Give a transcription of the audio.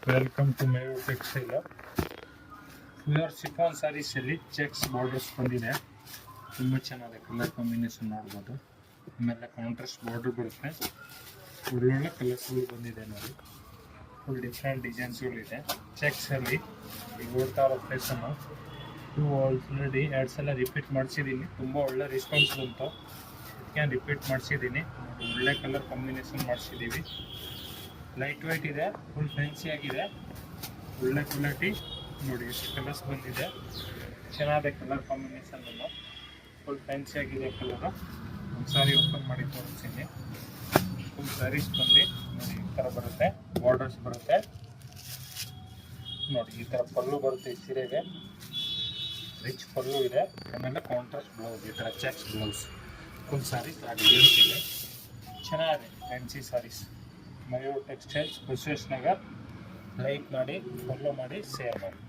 Welcome to Mevu textile. Pure chiffon ಸ್ಯಾರೀಸಲ್ಲಿ checks borders ಬಂದಿದೆ. ತುಂಬ ಚೆನ್ನಾಗಿದೆ, ಕಲರ್ ಕಾಂಬಿನೇಷನ್ ನೋಡ್ಬೋದು. ಆಮೇಲೆ ಕಾಂಟ್ರಾಸ್ಟ್ ಬಾರ್ಡರ್ ಬರುತ್ತೆ, ಒಳ್ಳೊಳ್ಳೆ ಕಲರ್ಸ್ಗಳು ಬಂದಿದೆ ನೋಡಿ. ಫುಲ್ ಡಿಫ್ರೆಂಟ್ ಡಿಸೈನ್ಸ್ಗಳಿದೆ ಚೆಕ್ಸಲ್ಲಿ. ಈಗ ಓಡ್ತಾ ಇರೋ ಪ್ಲೇಸನ್ನು ಆಲ್ರೆಡಿ 2 ಸಲ ರಿಪೀಟ್ ಮಾಡಿಸಿದ್ದೀನಿ. ತುಂಬ ಒಳ್ಳೆ ರೆಸ್ಪಾನ್ಸ್ ಬಂತು, ಅದಕ್ಕೆ ರಿಪೀಟ್ ಮಾಡಿಸಿದ್ದೀನಿ. ಒಳ್ಳೆ ಕಲರ್ ಕಾಂಬಿನೇಷನ್ ಮಾಡಿಸಿದ್ದೀವಿ. ಲೈಟ್ ವೆಯ್ಟ್ ಇದೆ, ಫುಲ್ ಫ್ಯಾನ್ಸಿ ಆಗಿದೆ, ಒಳ್ಳೆ ಕ್ವಾಲಿಟಿ ನೋಡಿ. ಎಷ್ಟು ಕಲರ್ಸ್ ಬಂದಿದೆ, ಚೆನ್ನಾಗಿದೆ ಕಲರ್ ಕಾಂಬಿನೇಷನ್. ಫುಲ್ ಫ್ಯಾನ್ಸಿ ಆಗಿದೆ ಕಲರು. ಒಂದು ಸಾರಿ ಓಪನ್ ಮಾಡಿ ತೋರಿಸ್ತೀನಿ. ಫುಲ್ ಸ್ಯಾರೀಸ್ ಬಂದು ನೋಡಿ ಈ ಥರ ಬರುತ್ತೆ, ಬಾರ್ಡರ್ಸ್ ಬರುತ್ತೆ ನೋಡಿ. ಈ ಥರ ಪಲ್ಲು ಬರುತ್ತೆ ಈ ಸೀರೆಗೆ, ರಿಚ್ ಪಲ್ಲು ಇದೆ. ಆಮೇಲೆ ಕಾಂಟ್ರಾಸ್ಟ್ ಬ್ಲೌಸ್, ಈ ಥರ checks blouse. Full sarees designs ಇದೆ, ಚೆನ್ನಾಗಿದೆ fancy sarees. Mayur textiles, Basaveshwara Nagar. Like ಮಾಡಿ, ಫಾಲೋ ಮಾಡಿ, ಶೇರ್ ಮಾಡಿ.